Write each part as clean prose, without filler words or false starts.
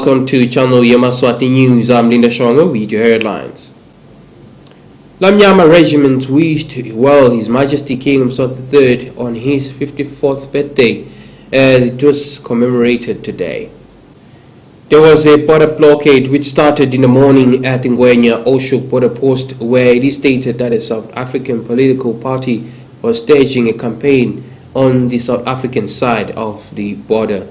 Welcome to channel Yemaswati News. I'm Linda Shongo with your headlines. Lamnyama Regiment wished well His Majesty King Yemaswati III on his 54th birthday as it was commemorated today. There was a border blockade which started in the morning at Ngwenya Oshuk border post, where it is stated that a South African political party was staging a campaign on the South African side of the border.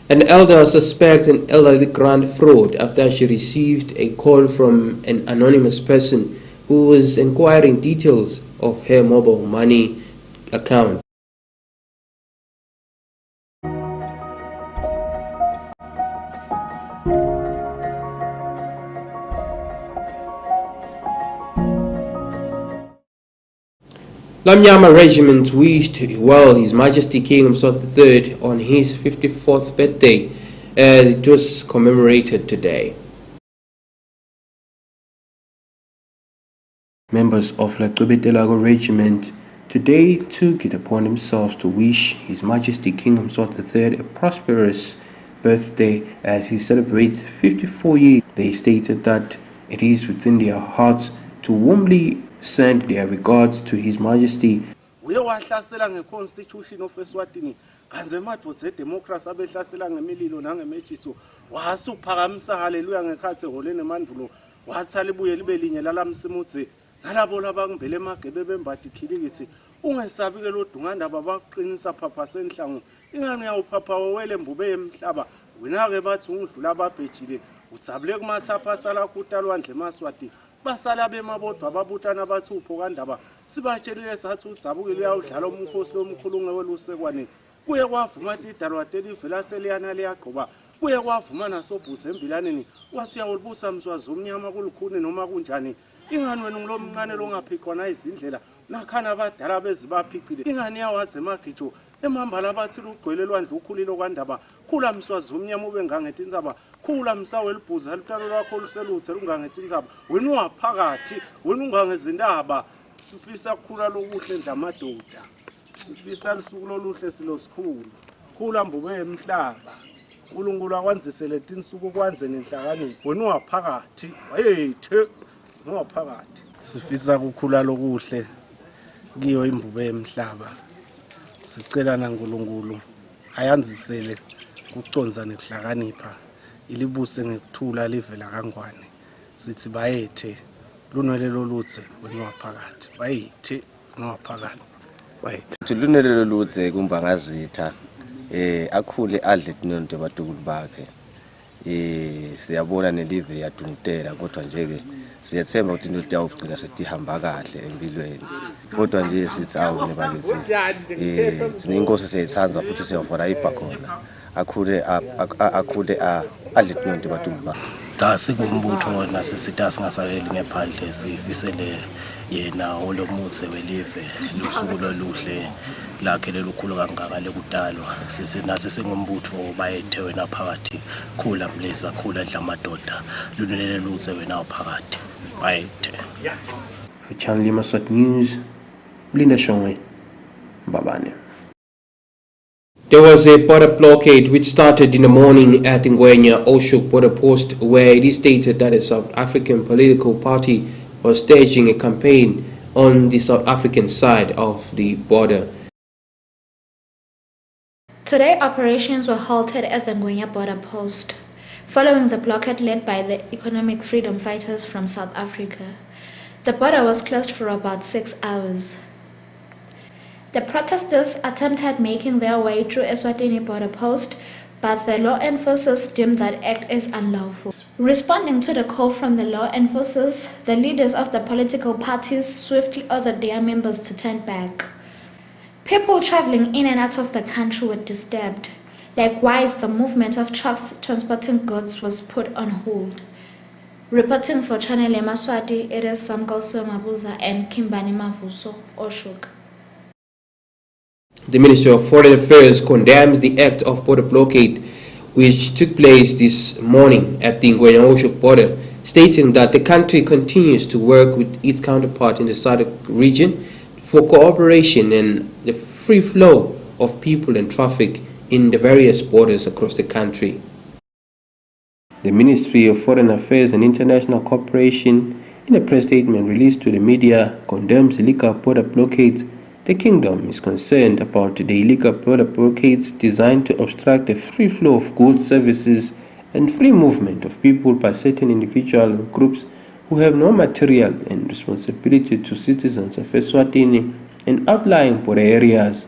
An elder suspects an elderly grand fraud after she received a call from an anonymous person who was inquiring details of her mobile money account. Lamnyama Regiment wished well His Majesty King Yemaswati III on his 54th birthday as it was commemorated today. Members of the Leqebetelago Regiment today took it upon themselves to wish His Majesty King Yemaswati III a prosperous birthday as he celebrates 54 years. They stated that it is within their hearts to warmly send their regards to His Majesty. Uyawahlasela ngeconstitution of Eswatini kanze madvodze democracy abehlasela ngemililo nangemejiso wasuphakamisa haleluya ngekhathe holene mandulo wathi libuye libe linye lalamsimudze nalabo labangibele emagebe bembathi khilikithi ungesabi ke lodungandaba baqinisa phapha senhlango ingane yawuphapha wele mbube emhlaba wena ke bathi ungidlula ababhejile udzabule kumathapha sala kutalwandle Yemaswati basala bemabodwa ababutana bathi upho kandaba sibatshelile sathi udzabukile uyawudlala umkhosi lomkhulunge welusekwane kuye kwavuma ukuthi idalwate livela seliyana liyagqoba kuye kwavuma nasobhuza embilaneni wathi uyawulibusa mswazi omnyama kulukhuni noma kunjani ingane wena ngilomncane longaphiqwa izindlela nakhana abadala bezibaphicile ingane yawazi emagijo emambala bathi lugcwele lwandle ukhulilo kwandaba khula mswazi omnyama ube ngangethi inzaba khula msawe libhuza lutalo lwakho luseluthe lungangethi inzaba wena ungaphakathi wena ungangezindaba sifisa khula lokuhle ndla amadoda sifisa lisuku loluhle silosikhulu khula mbube emhlaba uNkulunkulu akwanzisele tinsuku kwanze nenhlakanipho wena ungaphakathi wayethe ungaphakathi sifisa ukukhula lokuhle kiyo imbube emhlaba sicela naNkulunkulu ayanzisele kuconza nekuhlakanipha ilibuse ngekuthula livela kangwane sithi bayethe lunwele lolutse wena waphakathi bayethe waphakathi bayethe lunwele lolutse kumbangazitha akhule adle tinonto batukulu bakhe siyabona nelive yadungitela kodwa nje ke siyathemba ukuthi into yawugcina setihamba kahle empilweni kodwa nje sithi awu nebakithi thina inkosi siyayithanza futhi siyavula ifa khona akhule adle tinonto batukulu bakhe cha sikumbutho nasisithi singasabeli ngephandle sifisele yena olomutse welive lusuku loluhle lakhe lelukhulu kangaka lekudalwa sisinathi singumbutho bayethe wena phakathi khula mlisa khula ndla amadoda lunelele lutse wena phakathi bayethe. For channel Yemaswati News, Linda Shongo, Babane. There was a border blockade which started in the morning at Ngwenya Oshuk border post, where it is stated that a South African political party was staging a campaign on the South African side of the border. Today, operations were halted at the Ngwenya border post, following the blockade led by the economic freedom fighters from South Africa. The border was closed for about 6 hours. The protesters attempted making their way through Eswatini border post, but the law enforcers deemed that act as unlawful. Responding to the call from the law enforcers, the leaders of the political parties swiftly ordered their members to turn back. People traveling in and out of the country were disturbed. Likewise, the movement of trucks transporting goods was put on hold. Reporting for Channel Yemaswati, it is Samgalso Mabuza and Kimbani Mavuso, Oshuk. The Ministry of Foreign Affairs condemns the act of border blockade which took place this morning at the Ngwenya Oshuk border, stating that the country continues to work with its counterpart in the SADC region for cooperation and the free flow of people and traffic in the various borders across the country. The Ministry of Foreign Affairs and International Cooperation, in a press statement released to the media, condemns illegal border blockades. The kingdom is concerned about the illegal border blockades designed to obstruct the free flow of goods, services, and free movement of people by certain individuals and groups who have no material and responsibility to citizens of Eswatini and outlying border areas.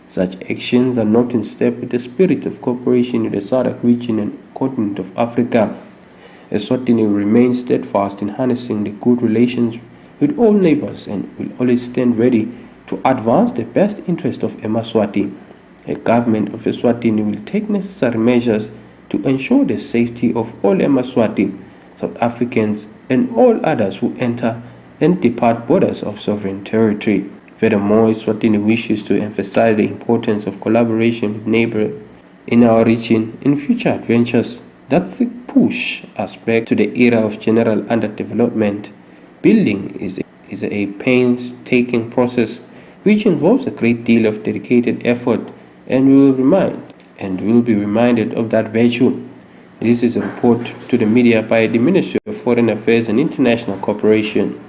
Such actions are not in step with the spirit of cooperation in the SADC region and continent of Africa. Eswatini will remain steadfast in harnessing the good relations with all neighbors and will always stand ready to advance the best interest of Yemaswati. The government of Eswatini will take necessary measures to ensure the safety of all Yemaswati, South Africans, and all others who enter and depart borders of sovereign territory. Furthermore, Eswatini wishes to emphasize the importance of collaboration with neighbors in our region in future adventures that seek push us back to the era of general underdevelopment. Building is a painstaking process which involves a great deal of dedicated effort, and we will be reminded of that virtue. This is a report to the media by the Ministry of Foreign Affairs and International Cooperation.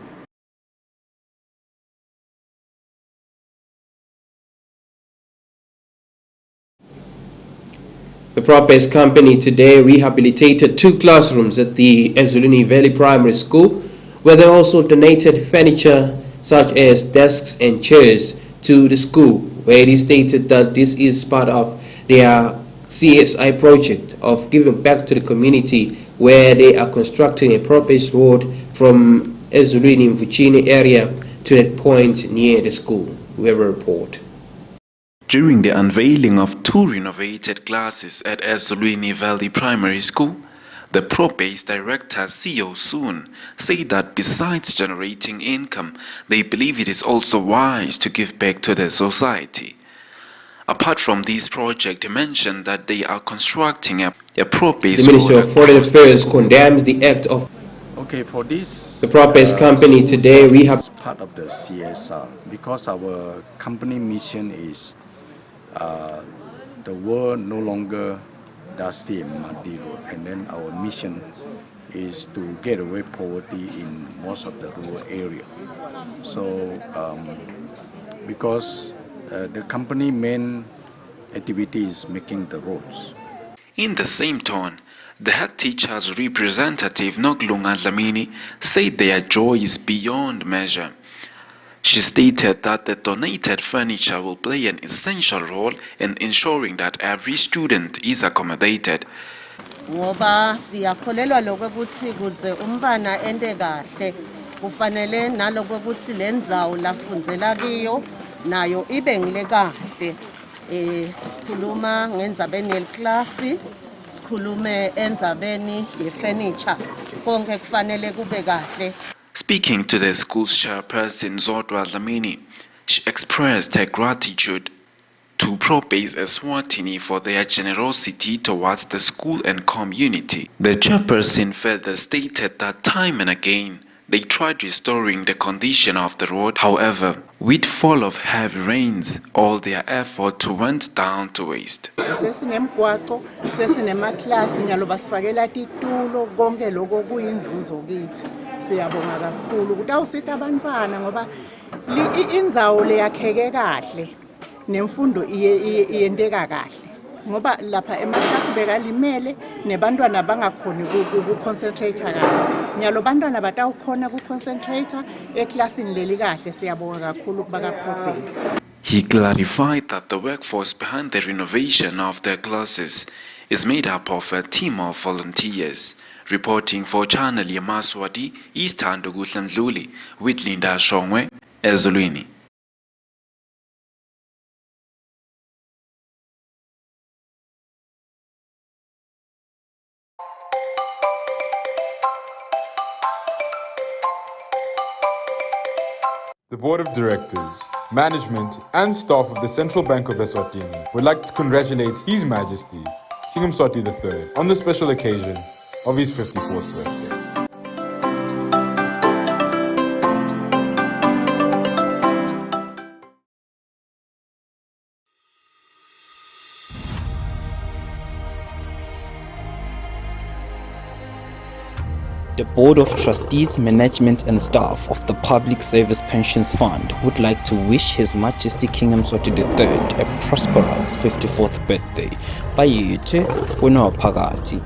The Prop-based company today rehabilitated 2 classrooms at the ESWATINI Valley Primary School, where they also donated furniture such as desks and chairs to the school, where it is stated that this is part of their CSI project of giving back to the community, where they are constructing a prop-based road from ESWATINI Mvuchini area to that point near the school. We have a report. During the unveiling of 2 renovated classes at ESWATINI Valley Primary School, the Pro-based director Theo Soon said that besides generating income, they believe it is also wise to give back to the society. Apart from this project, he mentioned that they are constructing a Pro-based The Ministry of Foreign Affairs condemns the act of for this, the Prop-based company today part of the CSR, because our company mission is the world no longer does stay in muddy road, and then our mission is to get away poverty in most of the rural area. So because the company main activity is making the roads. In the same tone, the head teacher's representative Noglunga Dlamini said their joy is beyond measure. She stated that the donated furniture will play an essential role in ensuring that every student is accommodated. Ngoba siyakholelwa lokuthi kuze umntwana ende kahle kufanele nalokuthi lendzawo lafundzela kiyo nayo ibe ngile kahle. Sikhuluma ngendzabeni yeclass, sikhulume endzabeni yefurniture, konke kufanele kube kahle. Speaking to the school's chairperson Zodwa Dlamini, she expressed her gratitude to Pro-based Eswatini for their generosity towards the school and community. The chairperson further stated that time and again they tried restoring the condition of the road. However, with fall of heavy rains, all their effort went down to waste. Sesinemgwaqo, sesinemaklasi njalo basifakela titulo konke lokho kuyinzuzo kithi. Siyabonga kakhulu ukuthi awusithi abantwana ngoba indzawo leyakheke kahle nemfundo iyenteka kahle ngoba lapha emaklasi bekalimele nebantwana bangakhoni ukuconcentrate kahle nyalo bantwana batawukhona ukuconcentrate eklasini leli kahle. Siyabonga kakhulu kuba ka-Pro-based. He clarified that the workforce behind the renovation of their classes is made up of a team of volunteers. Reporting for Channel Yemaswati, Eastando Guslandluli, with Linda Shongwe, ESWATINI. The Board of Directors, Management and staff of the Central Bank of Eswatini would like to congratulate His Majesty, King Mswati III, on the special occasion of his 54th birthday. The Board of Trustees, Management and Staff of the Public Service Pensions Fund would like to wish His Majesty King Yemaswati III a prosperous 54th birthday. Bayethe wena waphakathi.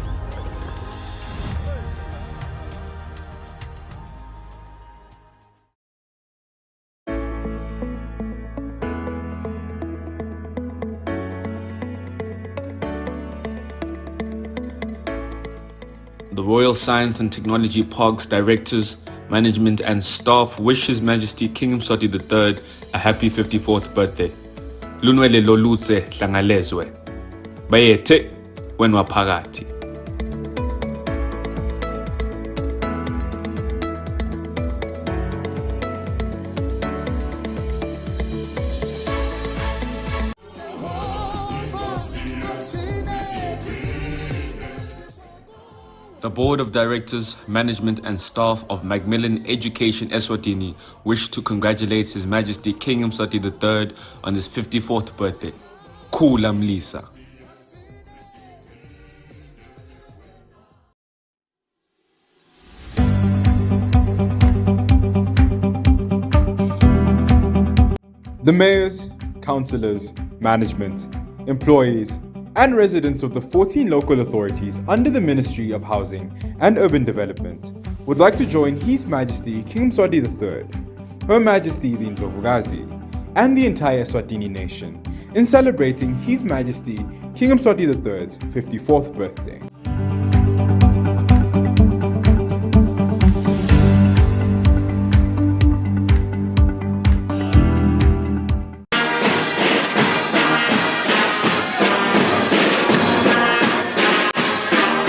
The Royal Science and Technology Parks directors, management and staff wish His Majesty King Yemaswati III a happy 54th birthday. Lunwele lolutse hlangalezwe. Bayethe wena waphakathi. The Board of Directors, Management and Staff of Macmillan Education Eswatini wish to congratulate His Majesty King Yemaswati III on his 54th birthday. Khula Mlisa. The mayors, councillors, management, employees, and residents of the 14 local authorities under the Ministry of Housing and Urban Development would like to join His Majesty King Yemaswati III, Her Majesty the Ndlovukazi, and the entire Eswatini nation in celebrating His Majesty King Yemaswati III's 54th birthday.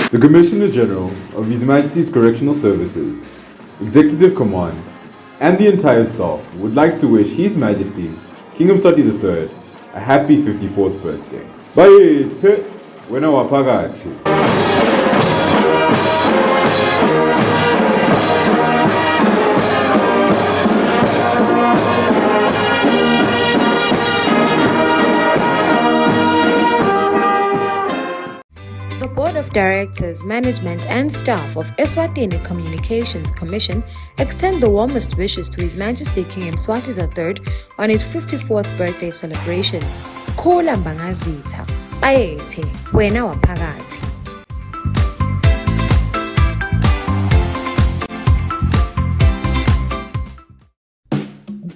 The Commissioner General of His Majesty's Correctional Services, Executive Command, and the entire staff would like to wish His Majesty King Yemaswati III a happy 54th birthday. Bayethe wena waphakathi. The Board of Directors, Management and Staff of Eswatini Communications Commission extend the warmest wishes to His Majesty King Yemaswati III on his 54th birthday celebration. Khula mbangazitha, bayethe wena waphakathi.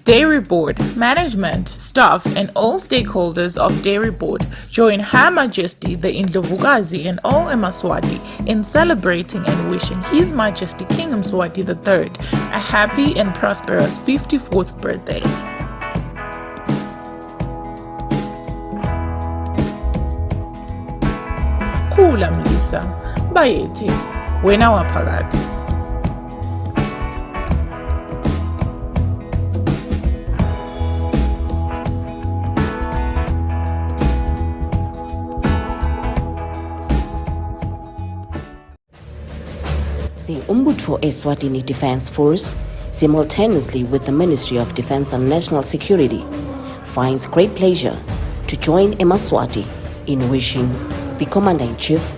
Dairy Board, management, staff and all stakeholders of Dairy Board join Her Majesty the Ndlovukazi and all Yemaswati in celebrating and wishing His Majesty King Yemaswati III a happy and prosperous 54th birthday. Khula Mlisa, bayethe wena waphakathi. The Umbutfo Eswatini Defence Force, simultaneously with the Ministry of Defence and National Security, finds great pleasure to join Yemaswati in wishing the Commander-in-Chief,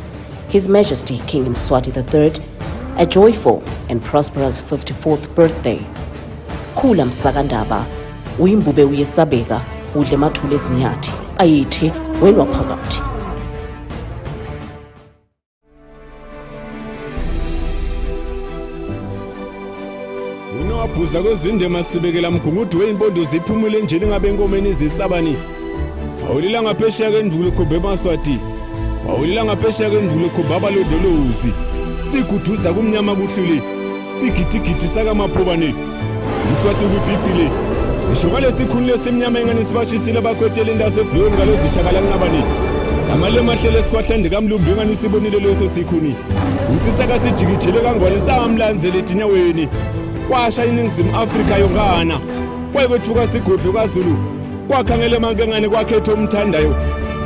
His Majesty King Yemaswati III, a joyful and prosperous 54th birthday. Khula Msakandaba, uyimbube uyesabeka, udle mathule ezinyathi, ayithe wena waphakathi. Unowabhuza kwezindema sibekela mgungudu weimpondo ziphumule njeni ngabe enkomeni izisabani. Wawulila ngaphesheya kwendvulo khobhe Yemaswati. Wawulila ngaphesheya kwendvulo khobhe abalondolozi. Siguduza kumnyama kuhlule. Sigidigidi sakamaphobane. Mswati kubhibhile. Ngisho ngale sikhulule semnyama engane sibashisile abakhwetela indawo eblweni ngalo zithakala nqabani. Ngamale mahlele esikhwahlande kamlumbi engane sibonile leso sikhuni. Uthi sakathi jikijile kangwane samlanzele edinyaweni. Kwasha iningizimu Afrika yongana. Kwayikwethuka sigodlo kaZulu. Kwakhangela emakengane kwakhetha umthandayo.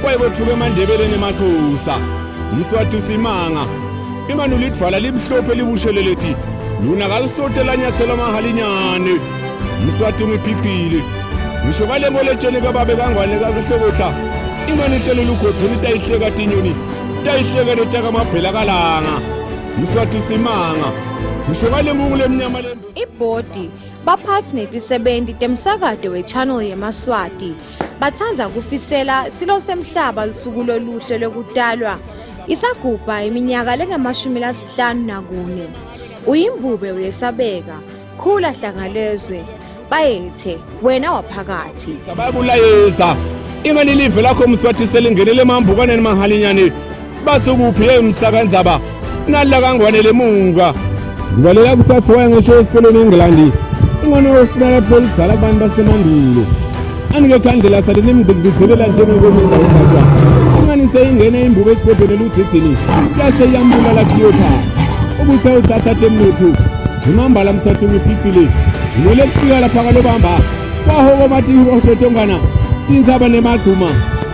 Kwayikwethuka eMandebeleni emaqhusa. Mswati usimanga. Imanu lidvala limhlophe libusheleleti. Luna kalisotela nyathela mahalinyane. Mswati ngiphiphile. Ngisho ngale moletsheni kababe kangwane kanhlokodla. Imani ihlelo lugothweni tayihleka tinyoni. Tayihleka notaka amabhela kalanga. Mswati usimanga. ngisho ngale mbungu lemnyama le ibhodi baphathi netisebenzi temsakato we-channel yemaswati bathanda kufisela silo semhlaba lusuku loluhle lokutalwa isagubha iminyaka lengama-54 uyimbube uyesabeka khula hlangalezwe bayethe wena waphakathi sabakulayeza ingani live lakho Mswati selingenele emambukwaneni mahalinyane bathi kuphi emsakandzaba nalla kangwane lemunga ngibalela kuthathu waya ngisho esikoleni eNgilandi ingane ofunela politsala abantu basemandulo anike khandlela sale nimgqigizelela njengenkomisa ukhatha ingani seyingene imbube esibodweni luthithini yase yambula lakhiyo pha ubuthe uthatha temnotho ngimambala Mswati ngipikile ngole kufika lapha kalobamba kwahoko bathi oshotongana inzaba nemaduma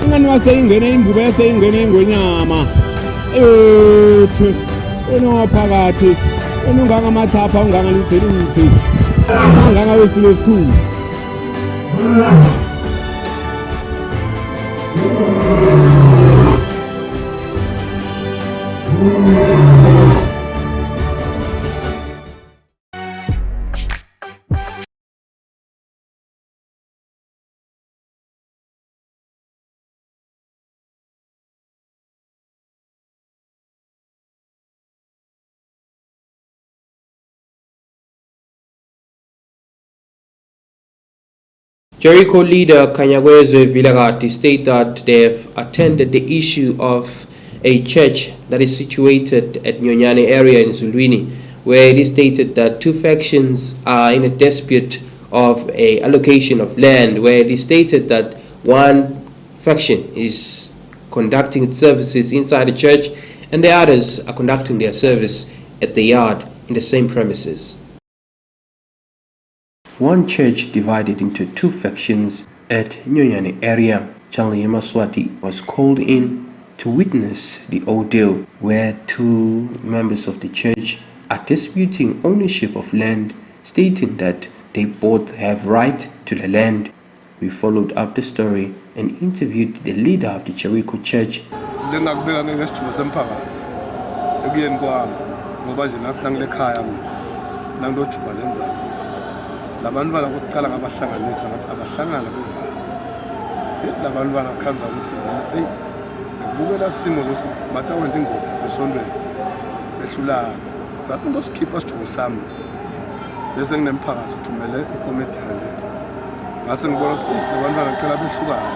ingani waseyingene imbube yaseyingene ingwenyama ethe enophakathi enonganga mathapha unganga lutheluthe unganga wesilo esikhulu Jericho leader Kanyagwezwe Vilagati stated that they have attended the issue of a church that is situated at Nyonyane area in Zulwini, where it is stated that two factions are in a dispute of a allocation of land, where it is stated that one faction is conducting its services inside the church and the others are conducting their service at the yard in the same premises. One church divided into two factions at Nyonyane area. Channel Yemaswati was called in to witness the ordeal where two members of the church are disputing ownership of land, stating that they both have right to the land. We followed up the story and interviewed the leader of the Jericho church. Labantu bana kokuqala ngabahlanganisa ngathi abahlangana bevana labantu bana khanza ukuthi hey ngibukela simo zosi batha wena ingoma esondweni behlulana sathi ngosikhipha sijoko sami bese nginemphakathi uthumele ikomediyane ngase ngibona ukuthi labantu bana ngicela behlukana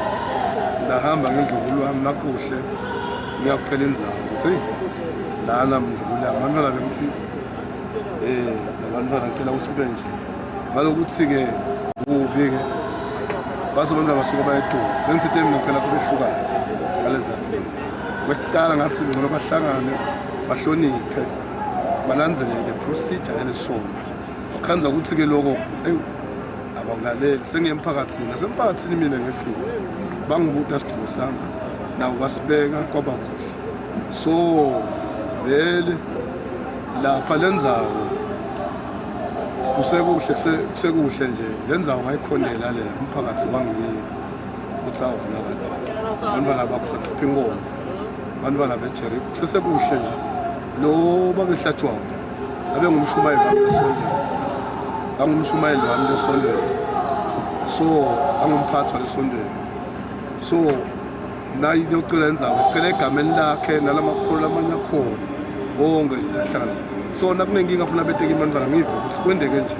ndahamba ngendlulu wami nakuhle ngiyakuphela indzawo ukuthi lana mndlulu abantu bana bengithi labantu bana ngicela ukuthi ube nje balokuthi-ke kubi-ke base abantu abasuka bayeduka bengithi ngicela ukuthi behlukane ngalezakho kwekuqala ngathi ngona bahlangane bahloniphe balandelele procedure elesonto okhanza ukuthi-ke lokho abakulaleli sengiyemphakathini nasemphakathini mina ngefika bangibuta sidingo sami nawo basibeka kwaba kuhle so vele lapha lenzayo kusekuhle nje lenzayo ngayikhondela le umphakathi wanginika ukuthi awuvula kade abantwana bakho sakhipha inkomo abantwana beJericho kusesekuhle nje lo babehlatshwayo abe ngumshumayeli wami lesondweni angumshumayeli wami lesondweni so angumphathi lesondweni so nayi ngiyocela enzayo ngicela egameni lakhe nalamakhulu amanye akhona bonke nje sahlangana so nakunenkinga afuna beteke imandla ngive ukuthi kwendeke nje.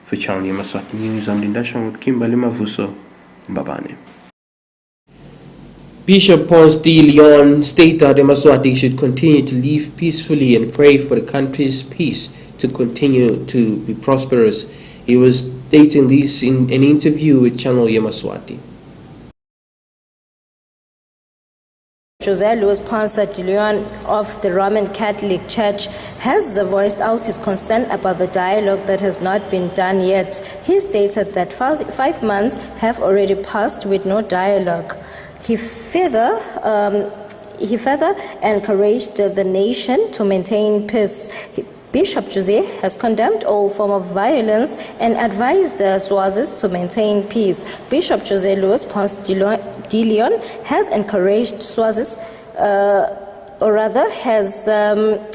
For Channel Yemaswati News, I'm Linda Shong with Kimberly Mavuso, Mbabane. Bishop Ponce de Leon stated that Yemaswati should continue to live peacefully and pray for the country's peace to continue to be prosperous. He was stating this in an interview with Channel Yemaswati. Jose Luis Ponce de Leon of the Roman Catholic Church has voiced out his concern about the dialogue that has not been done yet. He stated that 5 months have already passed with no dialogue. He further encouraged the nation to maintain peace. Bishop Jose has condemned all form of violence and advised the Swazis to maintain peace. Bishop Jose Luis Ponce de Leon has encouraged Swazis or rather has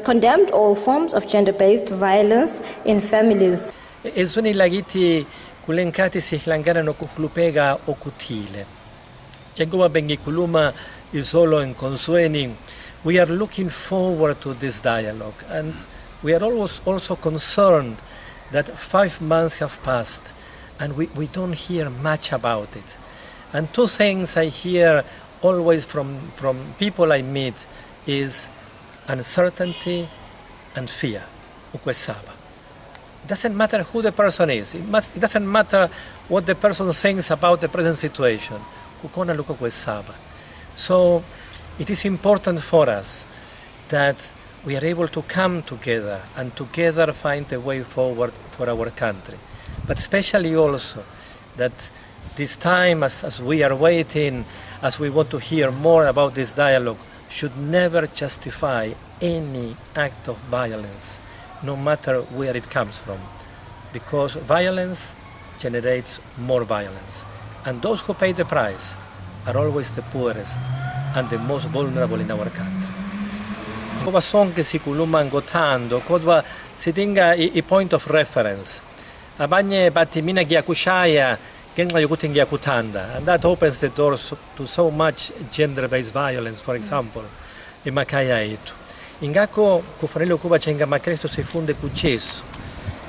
condemned all forms of gender-based violence in families. Ezweni lakithi kulenkathi sihlangana nokuhlupeka okuthile. Njengoba bengikhuluma izolo enkonsweni, we are looking forward to this dialogue, and we are also concerned that 5 months have passed and we don't hear much about it. And two things I hear always from people I meet is uncertainty and fear. Ukwesaba. It doesn't matter who the person is. It doesn't matter what the person thinks about the present situation. Kukona luko kwesaba. So it is important for us that we are able to come together and together find a way forward for our country. But especially also that this time, as we are waiting, as we want to hear more about this dialogue, should never justify any act of violence, no matter where it comes from. Because violence generates more violence. And those who pay the price are always the poorest and the most vulnerable in our country. Ngoba sonke sikhuluma ngothando, kodwa sidinga I point of reference. Abanye bathi mina ngiyakushaya ngenxa yokuthi ngiyakuthanda, and that opens the doors to so much gender-based violence, for example, emakhaya ethu. Ingakho kufanele ukuba njengamakristu sifunde kuJesu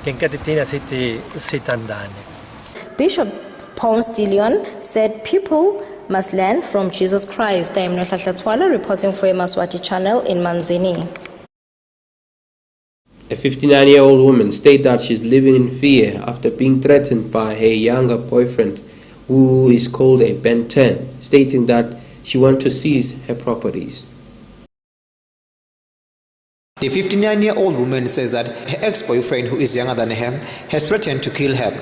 ngenkathi thina sithi sithandane. Bishop Ponce de Leon said people must learn from Jesus Christ. I am Nohlatla Twala reporting for Yemaswati channel in Manzini. A 59-year-old woman stated that she's living in fear after being threatened by her younger boyfriend, who is called a Ben 10, stating that she wants to seize her properties. The 59-year-old woman says that her ex-boyfriend, who is younger than her, has threatened to kill her.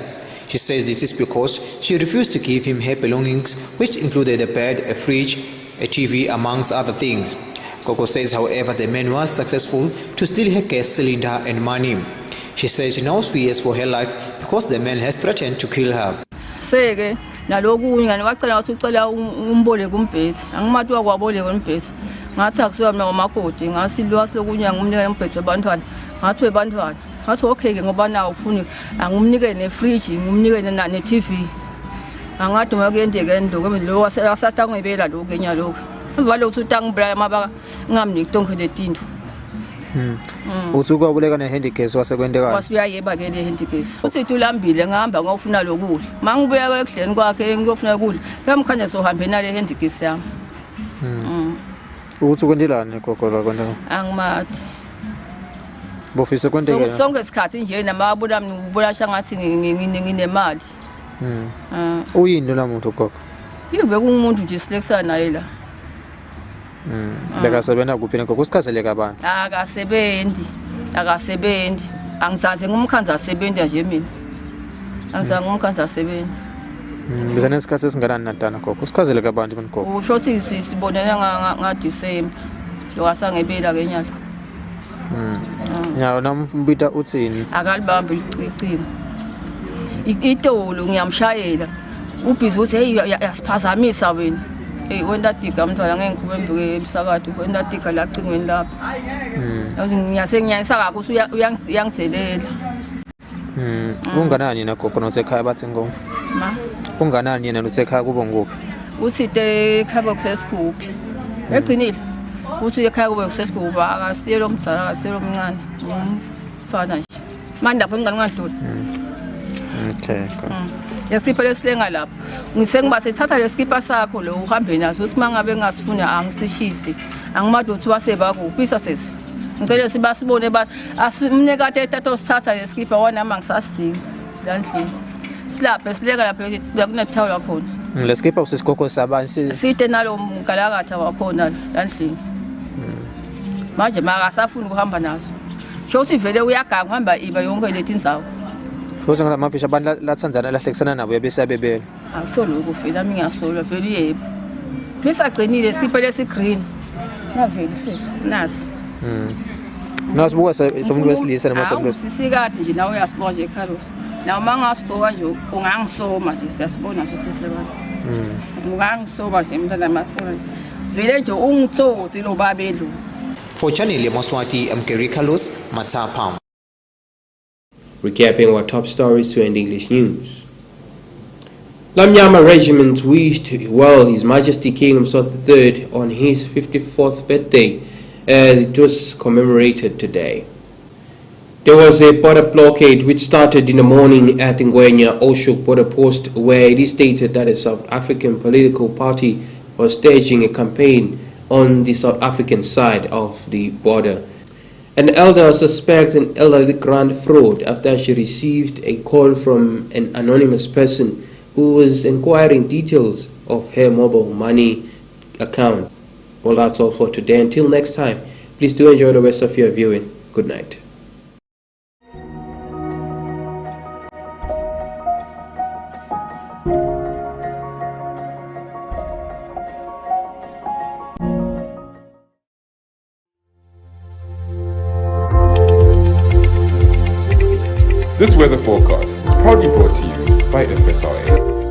She says this is because she refused to give him her belongings, which included a bed, a fridge, a TV, amongst other things. Coco says, however, the man was successful to steal her gas cylinder and money. She says she now fears for her life because the man has threatened to kill her. Seke naloku ngani wacela ukuthi ucela umboleke umbhethi angimathi wakwaboleka umbhethi ngathi akusiwa mina ngomakoti ngasilwa silokunya ngumnika umbhethi wabantwana ngathi webantwana ngathi okay ke ngoba nawo ufuni angumnike ne-fridge ngumnike ne-TV angathi uma kuyendeke endoko lo wasatha ngibela lokho kenya lokho valo ukuthi utangibulala mabaka ngamniki tonke letinto utsuka ubuleka ne-handicase wasekwentekayo wasuyayeba ke le-handicase uthi tulambile ngihamba ngofuna lokudla mangibuya ekudleni kwakhe ngiyofuna ukudla kamkhanya sohambe nale handicase yami ukuthi kwentelani gogo lakwenteka angimathi bofisa kwenteka sonke isikhathi nje namabula ubulasha ngathi nginemali uyini lo muntu gogo yibe kungumuntu nje silekisana naye la bekasebenza kuphi ngoku usikhazeleka abantu akasebenzi angizazi ngumkhanza asebenza nje mina angizazi ngumkhanza asebenza biza nesikhathi esinganani natana gogo usikhazeleka abantu mina gogo usho ukuthi sibonene ngaDisemba lo wasangebela ke nyalo nyawo nambita uthini akalibambe icingo itolo ngiyamshayela ubhizi uthi hey yasiphazamisa wena wena tika mntwana ngeke ngikhubembe ebisakade wena tika la cingweni lapha ngiyasenyanyisa kakho uyangidelela unganani yena gogo nosekhaya bathi ngo unganani yena nosekhaya kubo nguphi uthi te ekhaya kusesikhuphi egcinile uthi ekhaya kube kusesikhuphi akasiyelo mdzala akasiyelo mncane umfana nje manje lapho ngicela ngadlula okay yesikhipha lesilenga lapho ngisengibathe thatha lesikipha sakho lo uhambe naso uthi mangabe ngasifuna angisishisi angimade uthi waseba kuphi sasesi ngicela sibasibone asimne kade ethatha sithatha lesikipha wona mama ngisasidinga landlini silapha sileka lapha kunethawula khona lesikipha usisigogo sabani site nalo mgalakatha wakhona landlini manje makasafuni ukuhamba naso sho uthi vele uyaganga uhamba iba yonke leti ndzawo Kuze ngala mafisha abantu lathandzana lahlekisana nabo yabesabebela. Awusho lokho vela mingasola vele yebo. Bisagcinile siphe lesigreen. Naveli sithi nasi. Nasibuka somuntu wesilisa namasomuntu. Sisikade nje nawe uyasibuka nje Carlos. Nawe mangastoka nje ungangisoma nje siyasibona sisihle bani. Ungangisoma nje mntana masipona. Vele nje ungitsotsi lo babelo. For Channel Yemaswati, I'm Kerry Carlos, Matapam. Recapping our top stories to end English news. Lamnyama Regiment wished well His Majesty King Mswati III on his 54th birthday as it was commemorated today. There was a border blockade which started in the morning at Ngwenya Oshuk border post, where it is stated that a South African political party was staging a campaign on the South African side of the border. An elder suspects an elderly grand fraud after she received a call from an anonymous person who was inquiring details of her mobile money account. Well, that's all for today. Until next time, please do enjoy the rest of your viewing. Good night. This weather forecast is proudly brought to you by FSRA.